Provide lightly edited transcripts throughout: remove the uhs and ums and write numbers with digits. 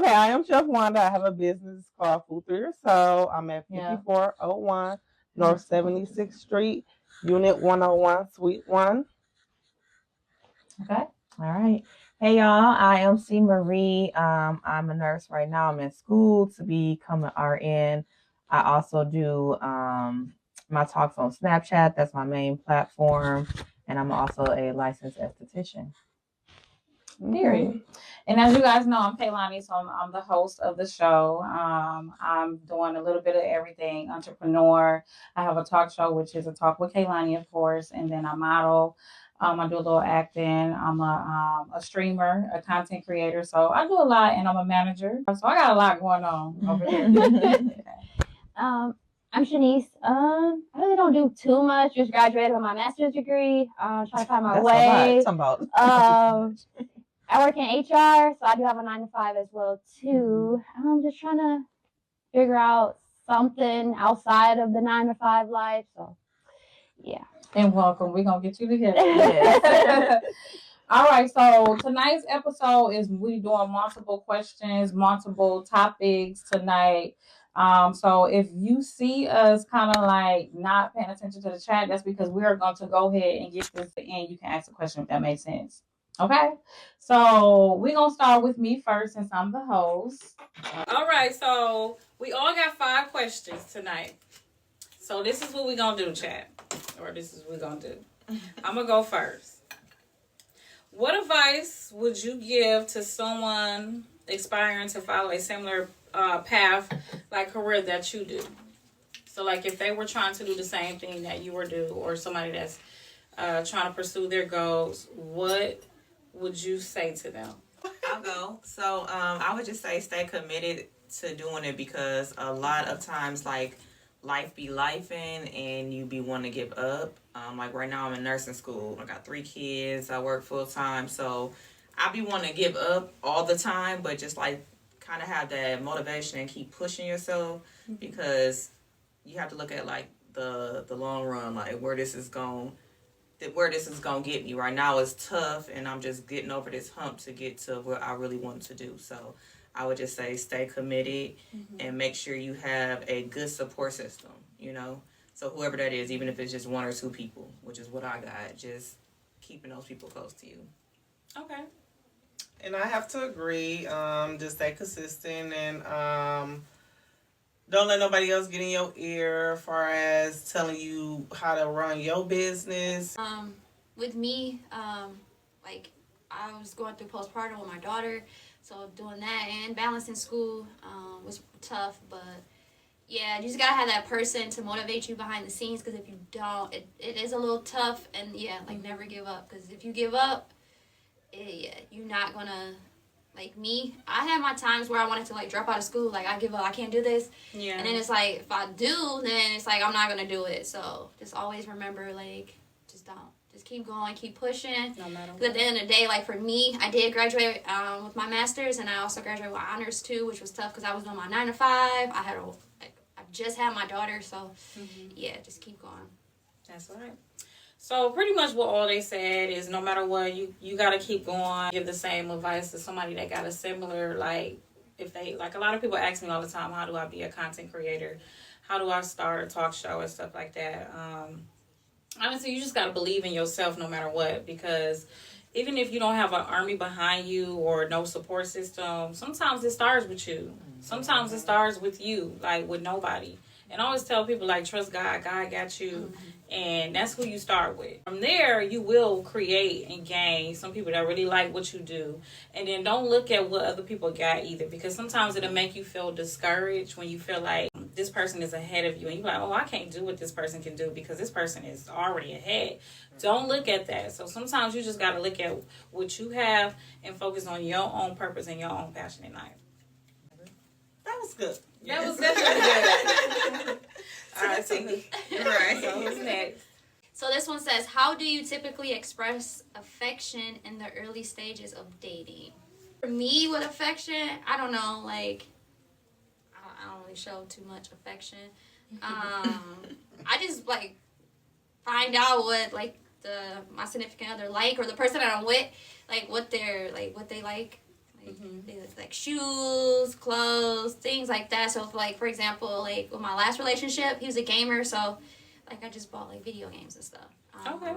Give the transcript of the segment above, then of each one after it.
Okay, I am Chef Wanda. I have a business called Food 3 or So. I'm at 5401 North 76th Street, Unit 101, Suite 1. Okay. All right. Hey, y'all. I am CMarie. I'm a nurse right now. I'm in school to become an RN. I also do my talks on Snapchat. That's my main platform. And I'm also a licensed esthetician. Period. And as you guys know, I'm Kayloni, so I'm the host of the show. I'm doing a little bit of everything, entrepreneur. I have a talk show, which is a talk with Kayloni, of course, and then I model. I do a little acting. I'm a streamer, a content creator. So I do a lot, and I'm a manager. So I got a lot going on over here. I'm Shanise. I really don't do too much. Just graduated with my master's degree. Trying to find my way. I work in HR, so I do have a 9-to-5 as well too. I'm just trying to figure out something outside of the 9-to-5 life. So, yeah. And welcome. We're gonna get you together. Yes. All right. So tonight's episode is we doing multiple questions, multiple topics tonight. So if you see us kind of like not paying attention to the chat, that's because we are going to go ahead and get this in. You can ask a question if that makes sense. Okay, so we're going to start with me first since I'm the host. All right, so we all got 5 questions tonight. So this is what we're going to do, chat. Or this is what we're going to do. I'm going to go first. What advice would you give to someone aspiring to follow a similar path, like career that you do? So like if they were trying to do the same thing that you were doing, or somebody that's trying to pursue their goals, what would you say to them? I'll go. So I would just say stay committed to doing it, because a lot of times like life be lifing and you be wanting to give up. Like right now I'm in nursing school. I got 3 kids. I work full time. So I be wanting to give up all the time, but just like kind of have that motivation and keep pushing yourself, because you have to look at like the long run, like where this is going to get me. Right now is tough, and I'm just getting over this hump to get to what I really want to do. So I would just say stay committed and make sure you have a good support system, you know. So whoever that is, even if it's just 1 or 2 people, which is what I got, just keeping those people close to you. Okay. And I have to agree. Just stay consistent and don't let nobody else get in your ear as far as telling you how to run your business. With me, like I was going through postpartum with my daughter, so doing that and balancing school was tough. But yeah, you just gotta have that person to motivate you behind the scenes, because if you don't, it is a little tough. And yeah, like never give up, because if you give up, you're not gonna, like me, I had my times where I wanted to like drop out of school, like I give up, I can't do this. Yeah. And then it's like if I do, then it's like I'm not gonna do it. So just always remember, like, just don't. Just keep going, keep pushing. No matter what. Because at the end of the day, like for me, I did graduate with my master's, and I also graduated with honors too, which was tough because I was doing my 9-to-5. I just had my daughter, so yeah, just keep going. That's right. So pretty much what all they said is no matter what, you got to keep going. Give the same advice to somebody that got a similar, like, if they, like a lot of people ask me all the time, how do I be a content creator? How do I start a talk show and stuff like that? Honestly, you just got to believe in yourself no matter what, because even if you don't have an army behind you or no support system, sometimes it starts with you. Sometimes it starts with you, like with nobody. And I always tell people, like, trust God. God got you. And that's who you start with. From there, you will create and gain some people that really like what you do. And then don't look at what other people got either, because sometimes it'll make you feel discouraged when you feel like this person is ahead of you. And you're like, oh, I can't do what this person can do because this person is already ahead. Don't look at that. So sometimes you just got to look at what you have and focus on your own purpose and your own passion in life. That was good. That was definitely good. All right, So who's next? So this one says, how do you typically express affection in the early stages of dating? For me, with affection, I don't know, like, I don't really show too much affection. I just, like, find out what, like, my significant other like, or the person that I'm with, like, what they like. like shoes, clothes, things like that. So, like for example, like with my last relationship, he was a gamer, so like I just bought like video games and stuff. Okay.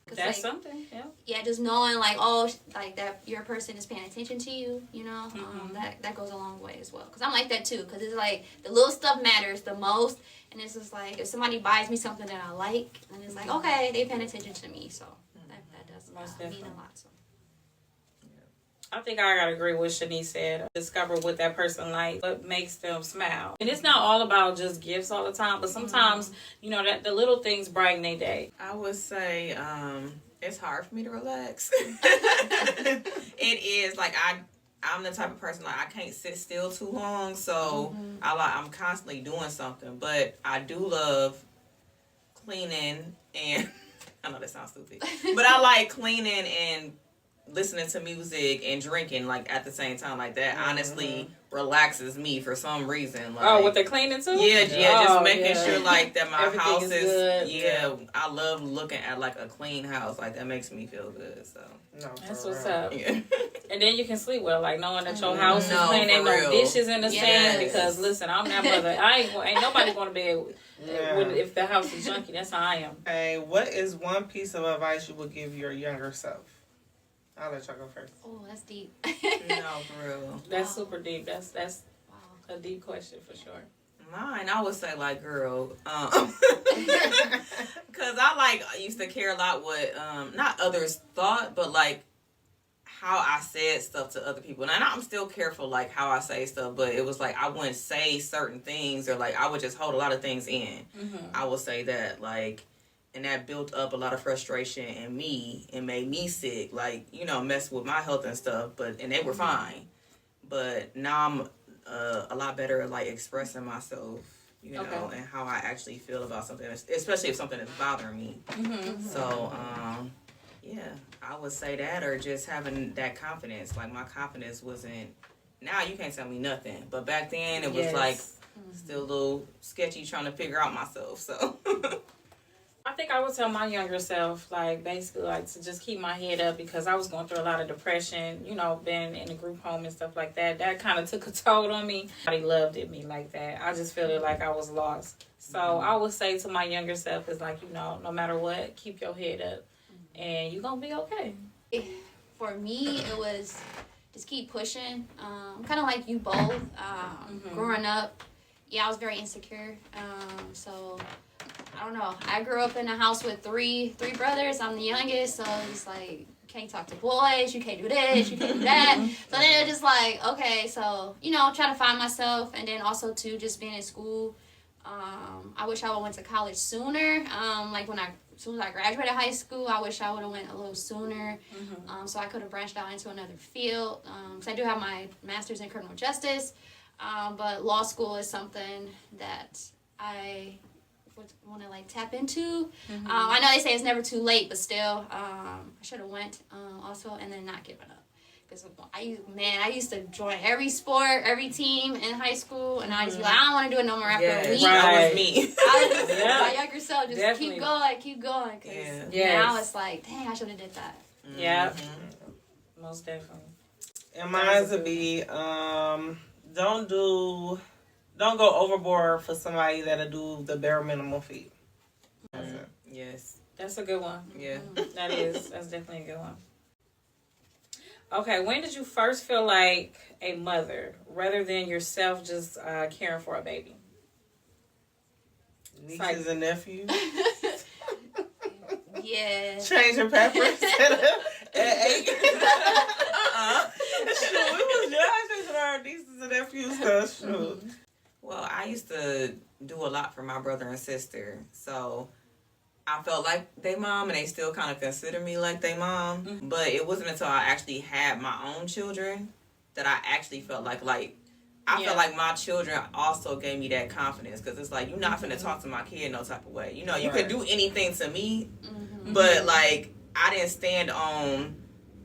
That's like, something, yeah. Yeah, just knowing like, oh, like that your person is paying attention to you, you know, that goes a long way as well. Because I'm like that too, because it's like the little stuff matters the most. And it's just like, if somebody buys me something that I like, and it's like, okay, they paying attention to me. So that does mean a lot. So. I think I gotta agree with Shanise said. Discover what that person likes, what makes them smile. And it's not all about just gifts all the time, but sometimes, you know, that the little things brighten their day. I would say it's hard for me to relax. It is. Like, I'm the type of person, like, I can't sit still too long, so I'm constantly doing something. But I do love cleaning and... I know that sounds stupid. But I like cleaning and listening to music and drinking like at the same time. Like that honestly relaxes me for some reason. Like, with the cleaning too? Yeah, just making sure like that my everything house is good. Yeah, I love looking at like a clean house. Like that makes me feel good. So that's what's up. Yeah. And then you can sleep well, like knowing that your house is clean, ain't no dishes in the sink. Because listen, I'm that mother. Ain't nobody going to bed if the house is junky. That's how I am. Hey, what is one piece of advice you would give your younger self? I'll let y'all go first. Oh, that's deep. No, for real. That's super deep. That's a deep question for sure. Mine, I would say like, girl, because I used to care a lot what not others thought, but like how I said stuff to other people. And I'm still careful like how I say stuff, but it was like I wouldn't say certain things, or like I would just hold a lot of things in. I would say that like. And that built up a lot of frustration in me and made me sick, like, you know, mess with my health and stuff. And they were fine. But now I'm a lot better at, like, expressing myself, you know, and how I actually feel about something, especially if something is bothering me. So, yeah, I would say that, or just having that confidence. Like, my confidence wasn't, now you can't tell me nothing. But back then, it was, like, still a little sketchy trying to figure out myself, so... I think I would tell my younger self, like, basically, like, to just keep my head up, because I was going through a lot of depression, you know, been in a group home and stuff like that. That kind of took a toll on me. Nobody loved me like that. I just felt like I was lost. So I would say to my younger self is, like, you know, no matter what, keep your head up, and you're going to be okay. For me, it was just keep pushing. Kind of like you both. Growing up, yeah, I was very insecure. So... I don't know. I grew up in a house with three brothers. I'm the youngest, so it's like, you can't talk to boys, you can't do this, you can't do that. So then it was just like, okay, so, you know, trying to find myself, and then also, too, just being in school. I wish I would have went to college sooner. Like, as soon as I graduated high school, I wish I would have went a little sooner. So I could have branched out into another field. Because I do have my master's in criminal justice, but law school is something that I... want to like tap into. I know they say it's never too late, but still, I should have went also, and then not given up. Because I used to join every sport, every team in high school, and I just be like, I don't want to do it no more after a week. That was me. My younger self, just keep going. Because now it's like, dang, I should have did that. Yeah, most definitely. And mine would be, don't go overboard for somebody that'll do the bare minimum fee. Yes. That's a good one. Yeah. That's definitely a good one. Okay, when did you first feel like a mother rather than yourself just caring for a baby? Nieces and nephews. Yeah. Changing peppers at 8. Shoot, we was judging our nieces and nephews stuff. Shoot. Well, I used to do a lot for my brother and sister, so I felt like they mom, and they still kind of consider me like they mom. But it wasn't until I actually had my own children that I actually felt like I felt like my children also gave me that confidence, because it's like, you're not finna talk to my kid no type of way. You know, you could do anything to me, but like I didn't stand on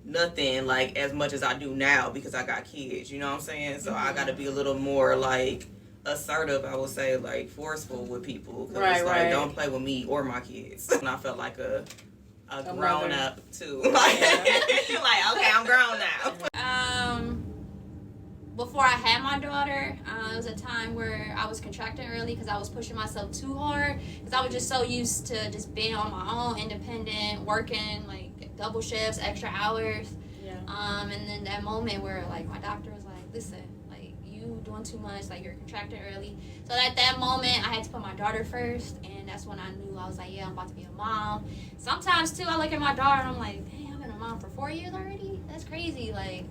nothing like as much as I do now because I got kids. You know what I'm saying? So I got to be a little more like assertive, I would say, like forceful with people, because it's like, don't play with me or my kids. And I felt like a grown up too. Like, like, okay, I'm grown now. before I had my daughter, it was a time where I was contracting early because I was pushing myself too hard because I was just so used to just being on my own, independent, working like double shifts, extra hours. Yeah. And then that moment where like my doctor was like, listen, like you doing too much, like you're contracting early. So at that moment I had to put my daughter first, and that's when I knew I was like, yeah, I'm about to be a mom. Sometimes too I look at my daughter and I'm like, dang, I've been a mom for 4 years already? That's crazy. Like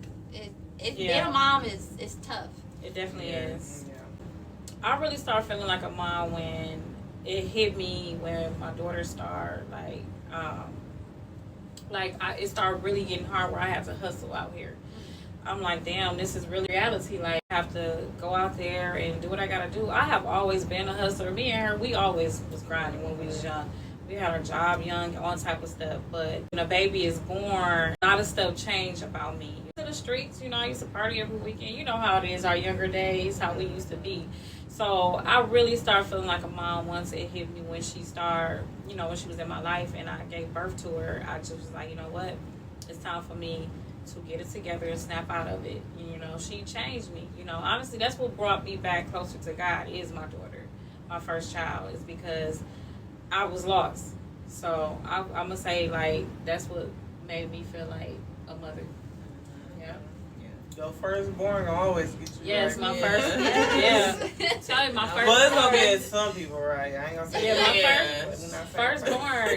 being a mom is tough. It definitely is. Yeah. I really started feeling like a mom when it hit me when my daughter started it started really getting hard where I have to hustle out here. I'm like, damn, this is really reality. Like, I have to go out there and do what I gotta do. I have always been a hustler. Me and her, we always was grinding when we was young. We had our job young, all type of stuff. But when a baby is born, a lot of stuff changed about me. To the streets, I used to party every weekend. You know how it is, our younger days, how we used to be. So I really started feeling like a mom once it hit me when she started, when she was in my life and I gave birth to her. I just was like, you know what? It's time for me to get it together and snap out of it. She changed me. Honestly, that's what brought me back closer to God is my daughter. My first child is because I was lost. So I'm going to say, like, that's what made me feel like a mother. Yeah. Your firstborn will always get you Yes, right. my first. Yeah. Tell you, my first. But it's going to get some people right. I ain't going to say my firstborn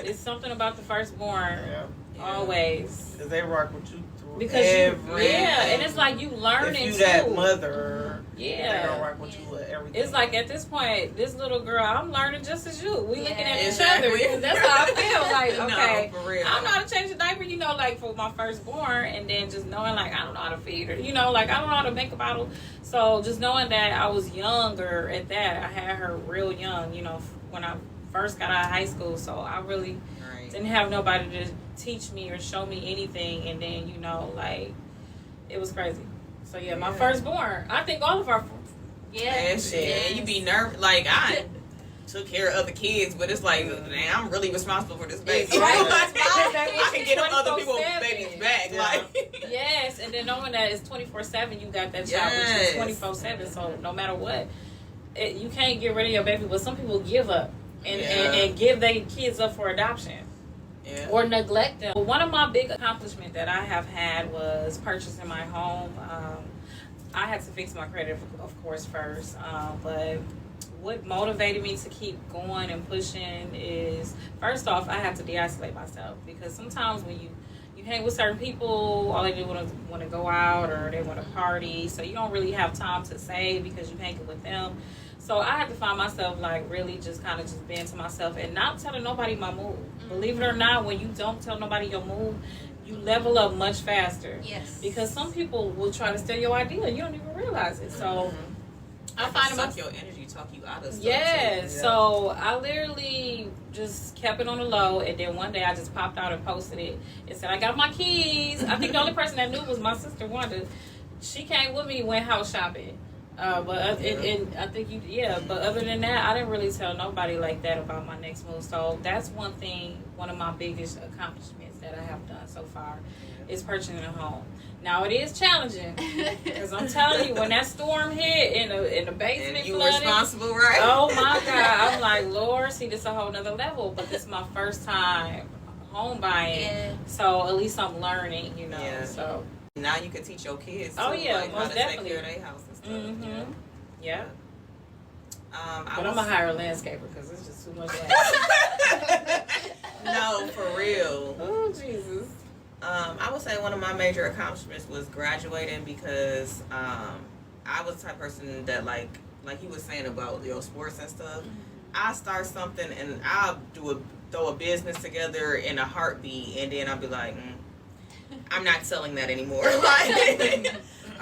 is something about the firstborn. Yeah. Always. Because they rock with you through because everything. and it's like you learning if you too. that mother, they gonna rock with you with everything. It's like at this point, this little girl, I'm learning just as you. We looking at exactly. each other. That's how I feel. Like, okay, no, for real. I don't know how to change a diaper, like for my firstborn, and then just knowing like I don't know how to feed her, like I don't know how to make a bottle. So just knowing that I was younger at that, I had her real young, when I first got out of high school. So I really didn't have nobody to teach me or show me anything, and then it was crazy. So my firstborn. I think all of our shit. You be nervous. Like I took care of other kids, but it's like, man, I'm really responsible for this baby. Right. I can get other people's babies back. Yeah. Like yes, and then knowing that it's 24/7, you got that child which is 24/7. So no matter what, you can't get rid of your baby. But some people give up and give their kids up for adoption. Yeah. Or neglect them. One of my big accomplishments that I have had was purchasing my home. I had to fix my credit, of course, first. But what motivated me to keep going and pushing is, first off, I had to de-isolate myself. Because sometimes when you hang with certain people, all they do want to go out or they want to party. So you don't really have time to save because you hanging with them. So I had to find myself really just kind of just being to myself and not telling nobody my move. Believe it or not, when you don't tell nobody your move, you level up much faster. Yes. Because some people will try to steal your idea and you don't even realize it. So I find suck your energy, talk you out of stuff. Yeah. So I literally just kept it on the low, and then one day I just popped out and posted it and said I got my keys. I think the only person that knew was my sister Wanda. She came with me, went house shopping. But I think but other than that, I didn't really tell nobody like that about my next move. So that's one of my biggest accomplishments that I have done so far is purchasing a home. Now it is challenging because I'm telling you, when that storm hit in the basement, and you flooded, responsible, right? Oh my God! I'm like, Lord, see, this is a whole nother level. But this is my first time home buying, so at least I'm learning, Yeah. So. Now you can teach your kids too, most how to definitely. take care of their house and stuff. Mm-hmm. Yeah. I'm gonna hire a landscaper because it's just too much land. No, for real. Oh Jesus. I would say one of my major accomplishments was graduating because I was the type of person that like he was saying about sports and stuff. I start something and I'll throw a business together in a heartbeat, and then I'll be like, I'm not selling that anymore. All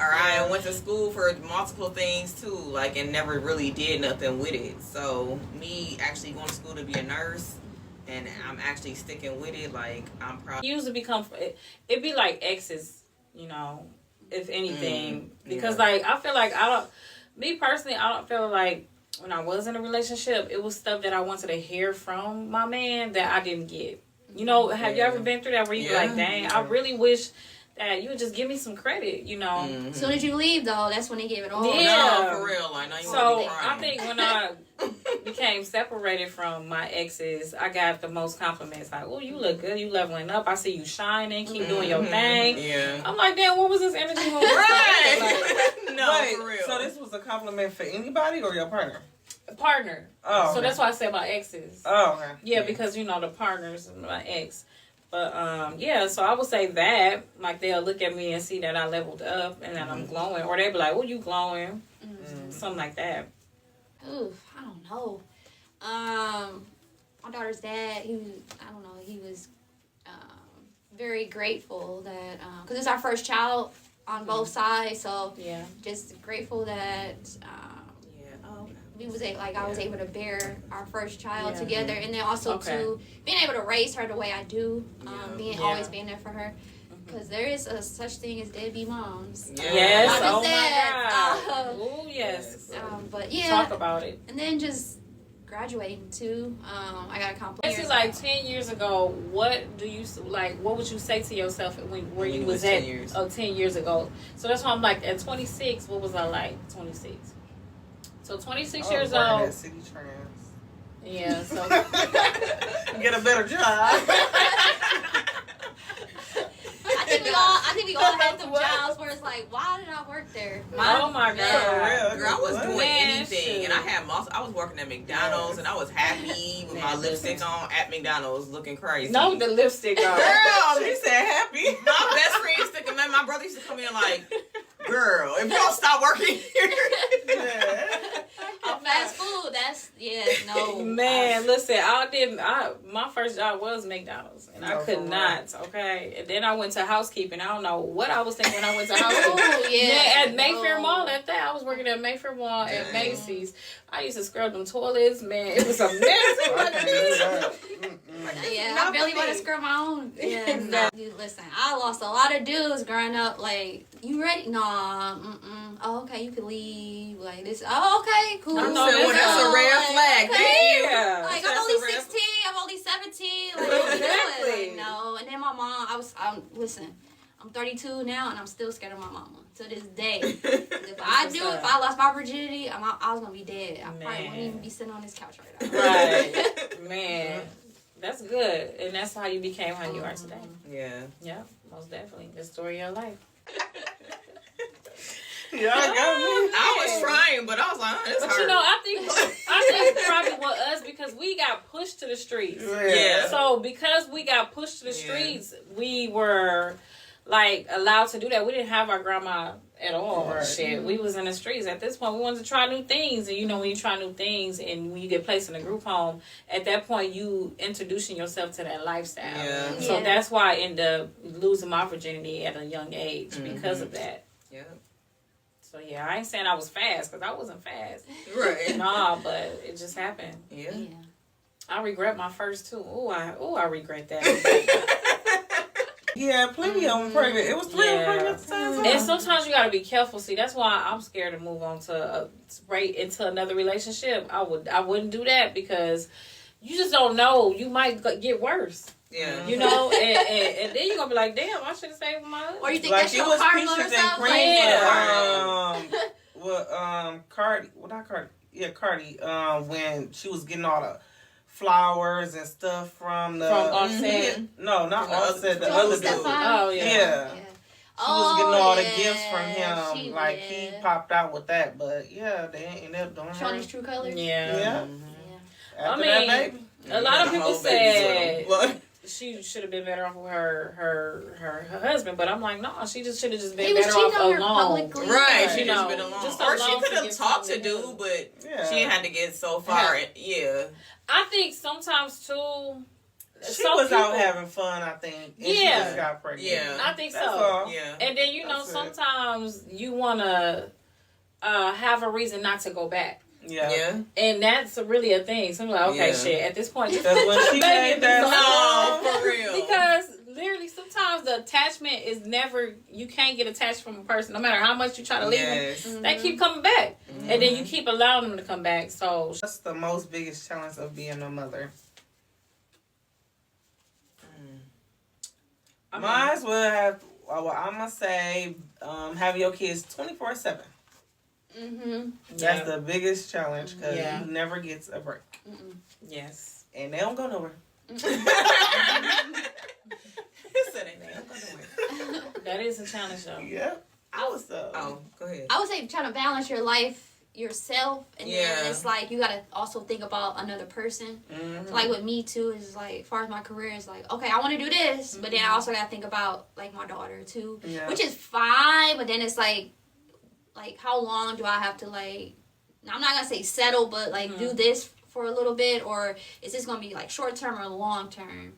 right, I went to school for multiple things too, and never really did nothing with it. So me actually going to school to be a nurse, and I'm actually sticking with it. I'm proud. It usually become it'd be like exes, if anything, because I feel like me personally, I don't feel like when I was in a relationship, it was stuff that I wanted to hear from my man that I didn't get. Have you ever been through that where you be like, dang, I really wish that, you would just give me some credit, you know. As soon as you leave, though, that's when they give it all. Yeah. No, for real. Like, now you So want to be I crying. think when I became separated from my exes, I got the most compliments. Like, oh, you look good. You leveling up. I see you shining. Keep doing your thing. Yeah. I'm like, damn, what was this energy? Right. No, Wait, for real. so this was a compliment for anybody or your partner? Partner. Oh, So okay. that's why I said my exes. Oh, okay. Yeah, because, you know, the partners and my ex. But, yeah, so I would say that. Like, they'll look at me and see that I leveled up and that I'm glowing. Or they'll be like, oh, you glowing. Something like that. Oof, I don't know. My daughter's dad, he was very grateful that, because it's our first child on both sides, so Yeah. just grateful that we was I was able to bear our first child together, and then also to being able to raise her the way I do, always being there for her, because there is a such thing as deadbeat moms. Yes. Not just Oh, that. my God. Oh, yes. But yeah, Talk about it. and then just graduating too. I got a compliment. This is like 10 years ago. What would you say to yourself where you was at 10 years ago? So that's why I'm like, at 26, what was I like? 26. So 26 years old. At City Trans. Yeah, so Get a better job. I think we all had some jobs where it's like, why did I work there? oh my God. Girl, I was doing Man, anything, shoot. and I was working at McDonald's, and I was happy with my lipstick on at McDonald's, looking crazy. No, the lipstick on. Girl, she said happy. My best friend sticking, man. My brother used to come in like, girl, if you don't stop working here. Fast food, no. Man, listen, my first job was McDonald's, and I could not, okay? And then I went to housekeeping. I don't know what I was thinking when I went to housekeeping. Oh, yeah. Man, at Mayfair Mall at that. I was working at Mayfair Mall at Macy's. I used to scrub them toilets, man. It was a mess. Yeah, I barely want to scrub my own. Yeah, no. Dude, listen, I lost a lot of dudes growing up. Like, you ready? Nah, Oh, okay, you can leave. Like this. Oh, okay, cool. I know that's a red flag. Okay. Thank you. Yeah. Like, That's I'm only a red 16. I'm only 17. Like, what you Exactly. doing? Like, no. And then my mom, listen, I'm 32 now, and I'm still scared of my mama to this day. If I lost my virginity, I was gonna be dead. I probably wouldn't even be sitting on this couch right now. Right. Man, that's good. And that's how you became how you are today. Yeah. Yeah, most definitely. The story of your life. Y'all got me. I was trying, but I was like, it's But hard. you know, I think probably with us, because we got pushed to the streets. Yeah. So because we got pushed to the streets, we were like allowed to do that. We didn't have our grandma at all. Right. Shit, we was in the streets. At this point, we wanted to try new things, and you know, when you try new things, and when you get placed in a group home, at that point, you introducing yourself to that lifestyle. Yeah. So that's why I ended up losing my virginity at a young age because of that. Yeah. So yeah, I ain't saying I was fast, because I wasn't fast. Right. Nah, but it just happened. Yeah. I regret my first two. I regret that. Yeah, plenty of them pregnant. It was three of them pregnant at the same time. And sometimes you gotta be careful. See, that's why I'm scared to move on to right into another relationship. I wouldn't do that, because you just don't know. You might get worse. Yeah. You know, and then you're gonna be like, damn, I should have stayed with my husband. Or you think Like, that's it your was karma peaches or and something? Cardi, when she was getting all the flowers and stuff from Offset. No, not From the Offset, the Joe other dude. Stefan? Oh yeah. Yeah. She was getting all the gifts from him. She Like, he popped out with that, but yeah, they ended up doing Shawnee's her. True Colors. Yeah. Yeah. I After mean, that baby. A lot of people said What? she should have been better off with her husband, but I'm like, no, she just should have just been He was better cheating off on her alone. publicly. Right, You she know, just been alone. just Or she alone could to have get talked to something dude, together. but Yeah. she didn't have to get so far. Yeah. I think sometimes too. She some was out people- having fun, I think. And she Yeah. just got pregnant. Yeah. I think That's so. all. Yeah. And then you know That's it. sometimes you wanna have a reason not to go back. Yeah. Yeah. And that's really a thing. So I'm like, okay, Yeah. shit, at this point, just Because put when your she baby made in that the song, No, for real. Because literally sometimes the attachment is never, you can't get attached from a person, no matter how much you try to leave Yes. them. They keep coming back. And then you keep allowing them to come back. So that's the most biggest challenge of being a mother. I mean, Mine will have Well, I'm gonna say, have your kids 24/7. That's the biggest challenge because you never get a break. Yes. And they don't go nowhere. That is a challenge, though. Yeah. Oh, go ahead. I would say trying to balance your life yourself, and then it's like you gotta also think about another person. So like with me too, is like as far as my career is like, okay, I want to do this, but then I also gotta think about like my daughter too, which is fine. But then it's like how long do I have to like? I'm not gonna say settle, but like do this for a little bit, or is this gonna be like short term or long term?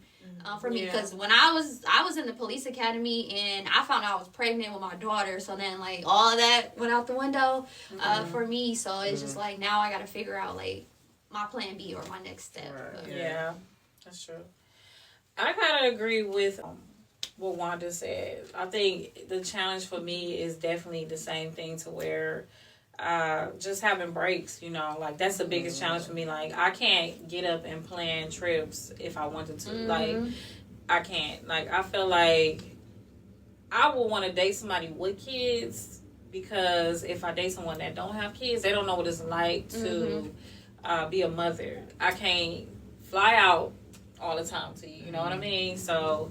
For me, because when I was in the police academy and I found out I was pregnant with my daughter, so then like all of that went out the window for me. So it's just like now I got to figure out like my plan B or my next step. Right. Yeah, that's true. I kind of agree with what Wanda said. I think the challenge for me is definitely the same thing, to where just having breaks, you know, like that's the biggest challenge for me. Like I can't get up and plan trips if I wanted to. Like I can't. Like I feel like I would want to date somebody with kids, because if I date someone that don't have kids, they don't know what it's like to be a mother. I can't fly out all the time to you. You know what I mean? So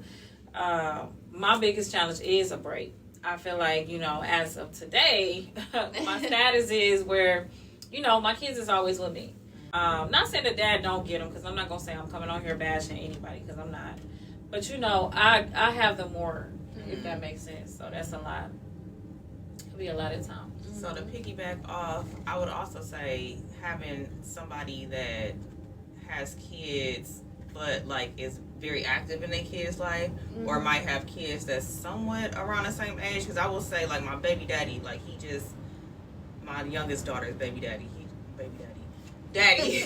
my biggest challenge is a break. I feel like, you know, as of today, my status is where, you know, my kids is always with me. Not saying that dad don't get them, because I'm not going to say I'm coming on here bashing anybody, because I'm not. But, you know, I have them more, if that makes sense. So that's a lot. It'll be a lot of time. So to piggyback off, I would also say having somebody that has kids but like is very active in their kids' life, or might have kids that's somewhat around the same age. Because I will say, like, my baby daddy, like, my youngest daughter's baby daddy. He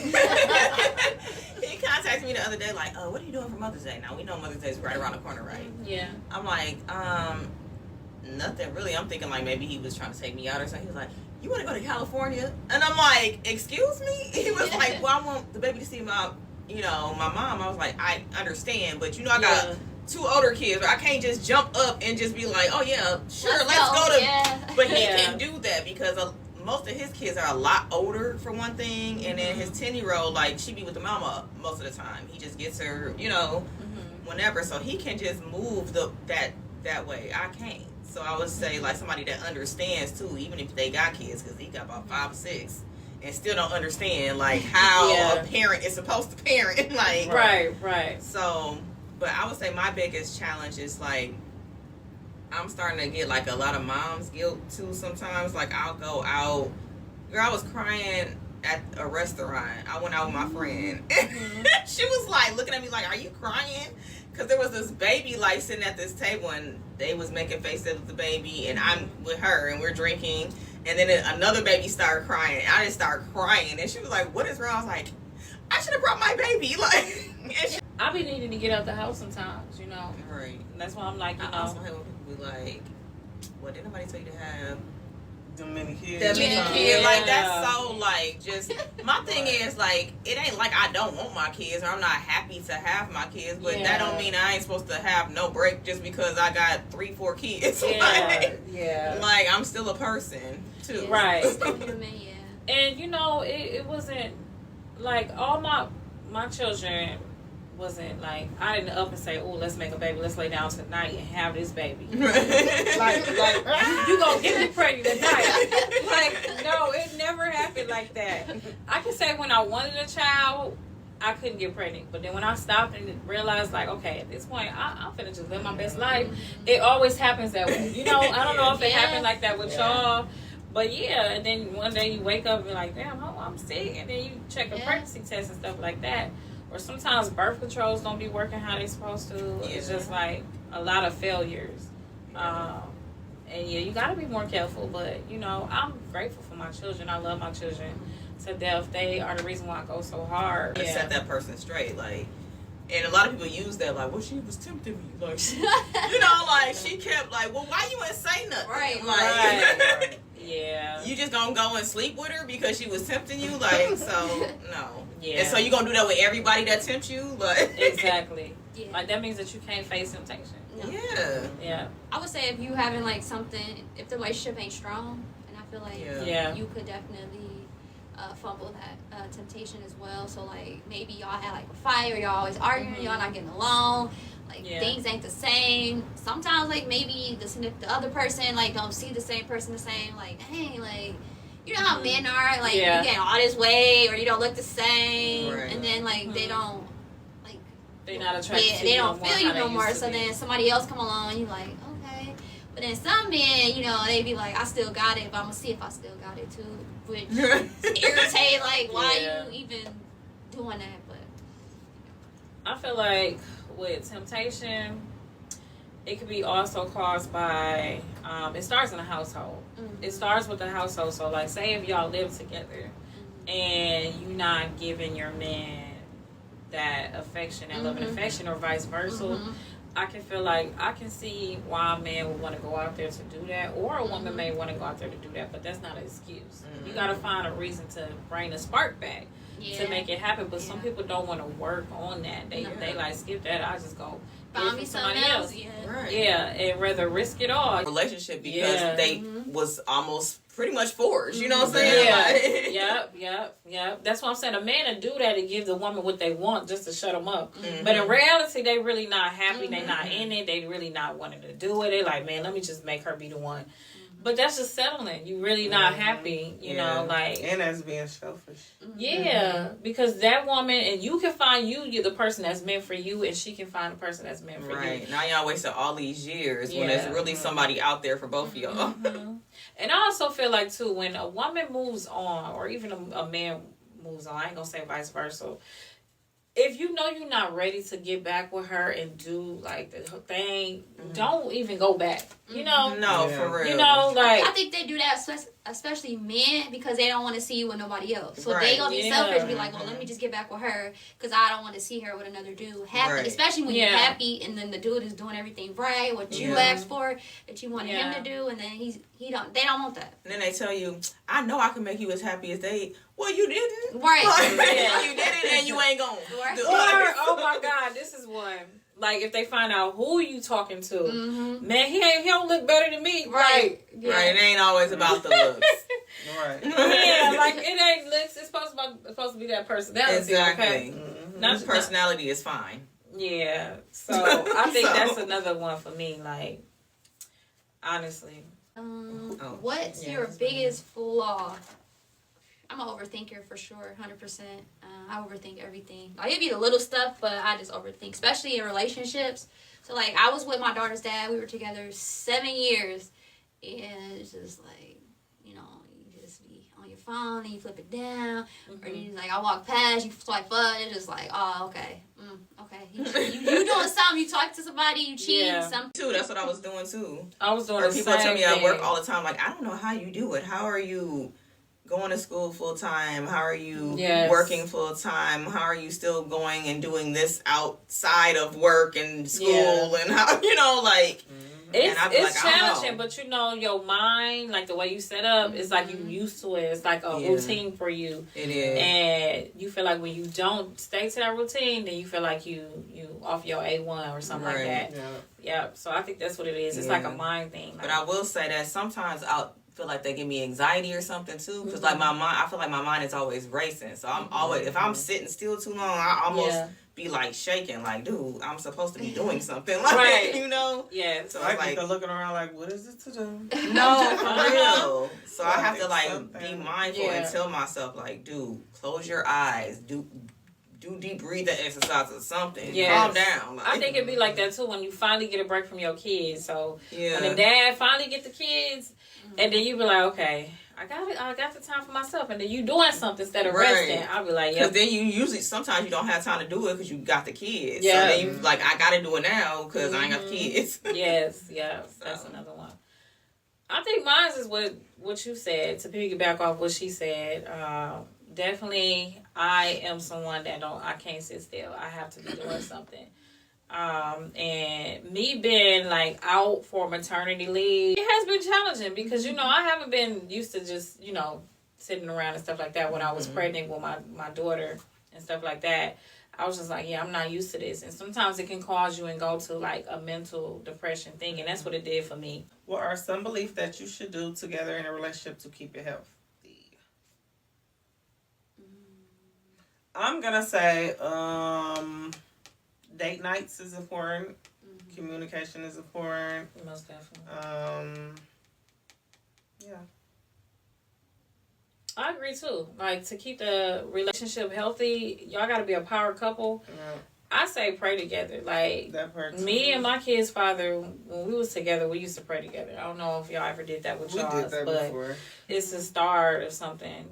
contacted me the other day, like, what are you doing for Mother's Day? Now we know Mother's Day is right around the corner, right? Yeah. I'm like, nothing really. I'm thinking like maybe he was trying to take me out or something. He was like, you want to go to California? And I'm like, excuse me? He was like, well, I want the baby to see my mom. I was like, I understand, but I got 2 older kids. I can't just jump up and just be like, oh yeah, sure, let's go to. But he can do that because most of his kids are a lot older, for one thing, and then his 10-year-old, like, she be with the mama most of the time. He just gets her, whenever, so he can just move that way. I can't. So I would say like somebody that understands too, even if they got kids, because he got about 5 or 6. And still don't understand like how a parent is supposed to parent. Like right. So, but I would say my biggest challenge is like I'm starting to get like a lot of mom's guilt too sometimes. Like I'll go out. Girl, I was crying at a restaurant. I went out with my friend. She was like looking at me like, "Are you crying?" Because there was this baby like sitting at this table and they was making faces with the baby, and I'm with her and we're drinking. And then another baby started crying. I just started crying. And she was like, what is wrong? I was like, I should have brought my baby. Like, I be needing to get out the house sometimes, Right. And that's why I'm like, I also hate when people be like, well, did nobody tell you to have them many kids? Like, that's so, like, just, my thing is, like, it ain't like I don't want my kids or I'm not happy to have my kids, but that don't mean I ain't supposed to have no break just because I got 3-4 kids. Like, I'm still a person, too. Right. And, it wasn't, like, all my children wasn't like, I didn't up and say, oh, let's make a baby, let's lay down tonight and have this baby. like you gonna get me pregnant tonight. Like, no, it never happened like that. I can say when I wanted a child, I couldn't get pregnant. But then when I stopped and realized, like, okay, at this point, I'm finna just live my best life. It always happens that way. I don't know if it happened like that with y'all. But and then one day you wake up and be like, damn, I'm sick. And then you check a pregnancy test and stuff like that. Or sometimes birth controls don't be working how they're supposed to. It's just like a lot of failures. And you gotta be more careful. But, I'm grateful for my children. I love my children to death. They are the reason why I go so hard. Set that person straight. Like, and a lot of people use that, like, well, she was tempting me. Like, like, she kept, like, well, why you ain't say nothing? Right. Like, yeah. You just gonna go and sleep with her because she was tempting you? Like, so, no. Yeah. And so you gonna do that with everybody that tempts you? Like, exactly. Like, that means that you can't face temptation. No. Yeah. I would say if you having like something, if the relationship ain't strong, and I feel like you could definitely fumble that temptation as well. So like maybe y'all had like a fight, or y'all always arguing, y'all not getting along, like things ain't the same. Sometimes like maybe the other person like don't see the same person the same. Like, hey, like, you know how men are, like you gain all this weight, or you don't look the same, and then like they don't. They're not attracted to they you don't no feel you no more. So be. then somebody else come along and you like, okay. But then some men, you know, they be like, I still got it, but I'm gonna see if I still got it too. Which irritate, like, why you even doing that? But I feel like with temptation, it could be also caused by it starts in a household. It starts with the household. So like, say if y'all live together and you not giving your man that affection, that love and affection, or vice versa, I can feel like I can see why a man would want to go out there to do that, or a woman may want to go out there to do that, but that's not an excuse. You got to find a reason to bring the spark back to make it happen. But some people don't want to work on that. They like, skip that. I just go find me somebody else. And rather risk it all. Relationship because they was almost pretty much forged. You know what I'm saying? Yep. That's what I'm saying. A man will do that to give the woman what they want just to shut them up. But in reality, they really not happy. They not in it. They really not wanting to do it. They like, man, let me just make her be the one. But that's just settling. You really not happy, you know, like. And that's being selfish. Yeah, because that woman, and you can find you're the person that's meant for you, and she can find the person that's meant for you. Right. Now y'all wasted all these years when there's really somebody out there for both of y'all. And I also feel like, too, when a woman moves on, or even a man moves on, I ain't going to say vice versa, if you know you're not ready to get back with her and do like the thing, don't even go back. You know? No, for real. You know, like, I think they do that, especially men, because they don't want to see you with nobody else. So they gonna be selfish and be like, well, let me just get back with her because I don't want to see her with another dude. Happy, especially when you're happy and then the dude is doing everything right, what you asked for, that you wanted him to do, and then they don't want that. And then they tell you, I know I can make you as happy as they. Well, you didn't. Right. You didn't, and you ain't going. Right. Or, oh my God, this is one. Like, if they find out who you talking to, man, he don't look better than me. Right. Right. It ain't always about the looks. Right. Yeah, like, it ain't looks. It's supposed to be that personality. Exactly. Okay? Not personality is fine. Yeah. So I think that's another one for me. Like, honestly. What's your biggest flaw? I'm an overthinker for sure, 100%. I overthink everything. Like, it'd be the little stuff, but I just overthink, especially in relationships. So, like, I was with my daughter's dad. We were together 7 years. And it's just like, you know, you just be on your phone and you flip it down. Or you just, like, I walk past, you swipe up. It's just like, oh, okay. Okay. You doing something. You talk to somebody, you cheating, something. Too, that's what I was doing, too. I was doing or the people same tell me thing. at work all the time, like, I don't know how you do it. How are you going to school full time? How are you working full time? How are you still going and doing this outside of work and school? And how, you know, like, it's like, challenging, but you know, your mind, like the way you set up, it's like you used to it. It's like a routine for you. It is. And you feel like when you don't stay to that routine, then you feel like you off your A1 or something like that. Yeah. So I think that's what it is. It's like a mind thing. Like, but I will say that sometimes I'll feel like they give me anxiety or something too, because like my mind, I feel like my mind is always racing. So I'm always, if I'm sitting still too long, I almost be like shaking, like, dude, I'm supposed to be doing something, like, you know? Yeah. So I like, they're looking around like, what is it to do? no, for real. So I have to like be mindful and tell myself, like, dude, close your eyes, do deep breathing exercise or something. Calm down. Like, I think it'd be like that too when you finally get a break from your kids. So when the dad finally get the kids, and then you be like, okay, I got the time for myself, and then you doing something instead of resting. I'll be like, because then you usually sometimes you don't have time to do it because you got the kids. So then you like, I got to do it now because I ain't got the kids. Yes, that's another one. I think mine is what you said, to piggyback off what she said. Definitely, I am someone that I can't sit still. I have to be doing something. And me being like out for maternity leave, it has been challenging because, you know, I haven't been used to just, you know, sitting around and stuff like that when I was pregnant with my daughter and stuff like that. I was just like, yeah, I'm not used to this. And sometimes it can cause you and go to like a mental depression thing. And that's what it did for me. What are some beliefs that you should do together in a relationship to keep it healthy? I'm going to say date nights is important. Communication is important. Most definitely. Yeah. I agree too. Like, to keep the relationship healthy, y'all got to be a power couple. Yeah. I say pray together. Like, that part me and my kid's father, when we was together, we used to pray together. I don't know if y'all ever did that with y'all, did that but before. it's a start or something.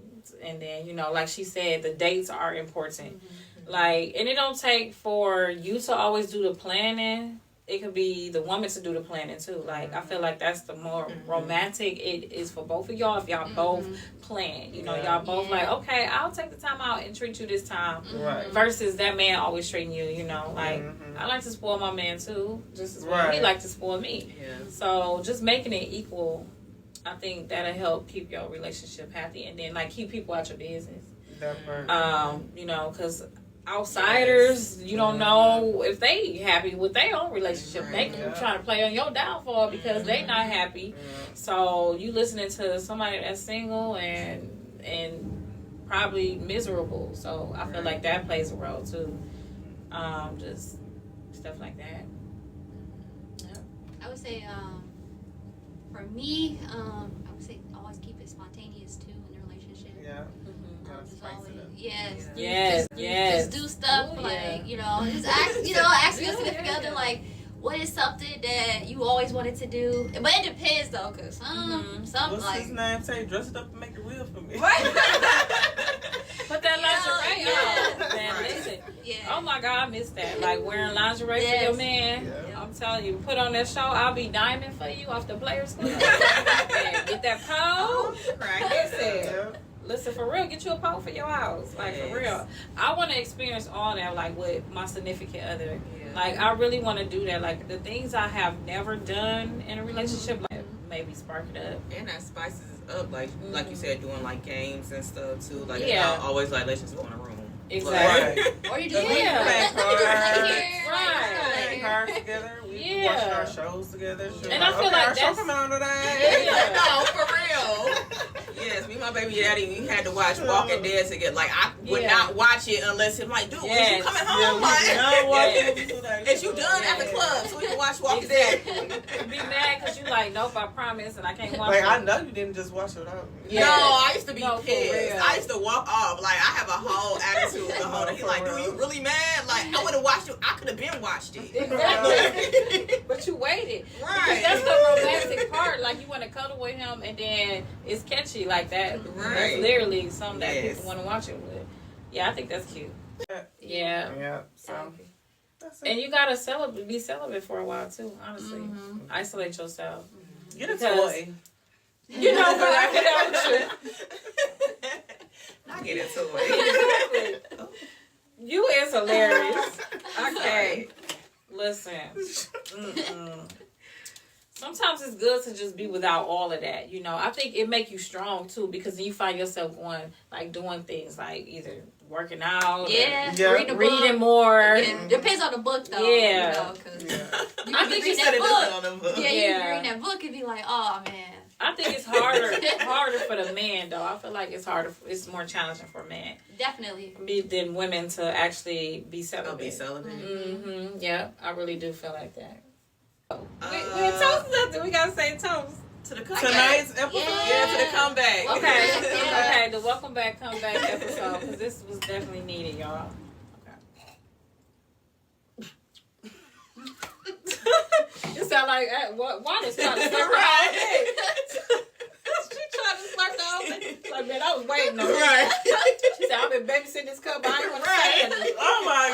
And then, you know, like she said, the dates are important. Like, and it don't take for you to always do the planning. It could be the woman to do the planning too. Like, I feel like that's the more romantic it is for both of y'all if y'all both plan. You know, y'all both like, okay, I'll take the time out and treat you this time. Right. Versus that man always treating you, you know. Like, I like to spoil my man too, just as well he like to spoil me. Yeah. So just making it equal, I think that'll help keep your relationship happy. And then, like, keep people out your business. That part. You know, because outsiders, you don't know if they happy with their own relationship. They can be trying to play on your downfall because they not happy. So you listening to somebody that's single and probably miserable. So I feel like that plays a role too. Just stuff like that. I would say, for me, I would say always keep it spontaneous too in a relationship. Yeah. Just always, Yes. Just do stuff you know, just ask your significant other like, what is something that you always wanted to do? But it depends though, cause some What's like his name? Say, dress it up and make it real for me. Put that lingerie on. Man, listen. Yeah. Oh my God, I miss that. Like wearing lingerie for your man. Yeah. I'm telling you, put on that show, I'll be diamond for you off the Players Club. Yeah, get that pole. Listen, for real, get you a pole for your house. Like, for real. I want to experience all that, like, with my significant other. Yeah. Like, I really want to do that. Like, the things I have never done in a relationship, like, maybe spark it up. And that spices it up, like you said, doing, like, games and stuff, too. Like, Yeah. not always, like, let's just go in a room. Exactly. Or you Yeah. just let me just lay here. Right. Cards together. We watching our shows together. And I feel like our show coming on today. Yeah. No, for real. Yes, me and my baby daddy, we had to watch Walking Dead together. Like, I would not watch it unless it's like, dude, was you coming home? Like, is you done at the club so we can watch Walking Dead? Be mad because you like, nope, I promise, and I can't watch like, it. I know you didn't just watch it out. Yeah. No, I used to be pissed. real. I used to walk off. Like, I have a whole attitude the whole day. He's like, dude, you really mad? Like, I would have watched it. I could have been watched it. Exactly. But you waited. Right. Because that's the romantic part. Like, you want to cuddle with him, and then it's catchy like that. Right. That's literally something that people want to watch it with. Yeah, I think that's cute. Yeah. Yeah. So, that's it. And you got to be celibate for a while, too, honestly. Isolate yourself. Get a toy. You know, but I can help you. I get a toy. Exactly. You is hilarious. Okay. Listen. Sometimes it's good to just be without all of that, you know. I think it make you strong too, because then you find yourself going, like, doing things like either working out, reading more. It depends on the book though. Yeah. You know, 'cause you I could think be you reading said that book. Yeah, you could be reading that book and be like, oh man. I think it's harder for the man though. I feel like it's more challenging for men. Definitely. Than women to actually be celibate. Be celibate. Mm-hmm. Yeah, I really do feel like that. We toast nothing. We gotta say toast to the comeback. Tonight's episode. Yeah, to the comeback. Okay, okay. The welcome back comeback episode, because this was definitely needed, y'all. Okay. You sound like Wanda's trying to start right. She trying to start the whole thing. Like, man, I was waiting on right. She said, I've been babysitting this cup. I ain't want to say anything. Oh my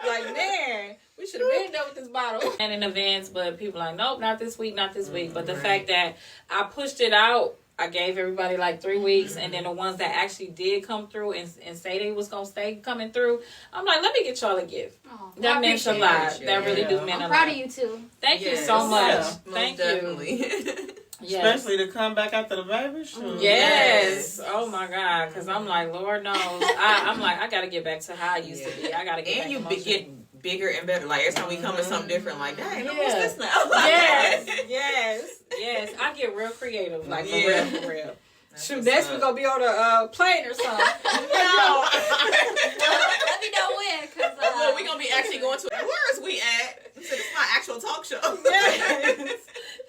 God. Like, man, we should have been done with this bottle. And in advance, but people like, nope, not this week, not this week. But the fact that I pushed it out I gave everybody like 3 weeks, and then the ones that actually did come through and say they was gonna stay coming through, I'm like, let me get y'all a gift. Oh, That meant a lot. That really do Yeah. mean a lot. I'm proud of you too. Thank you so much. Yeah, most Thank definitely. you. Yes. Especially to come back after the baby shoot. Yes. Oh my God. Because I'm like, Lord knows. I'm like, I got to get back to how I used to be. I got to get back And you emotional. get bigger and better. Like every time we come to something different, like, dang, Yeah. what's this now? Yes. I get real creative. Like, Yeah. for real. That's Shoot, what's next up. we gonna be on a plane or something. No. Let me know when, cause Well, we gonna be actually going to. Where is we at? So this is my actual talk show. Yes.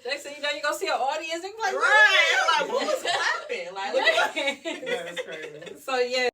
Next thing you know, you gonna see an audience and be like, Right. Like, what was happening? Like, look at Yes. That's crazy. So yeah.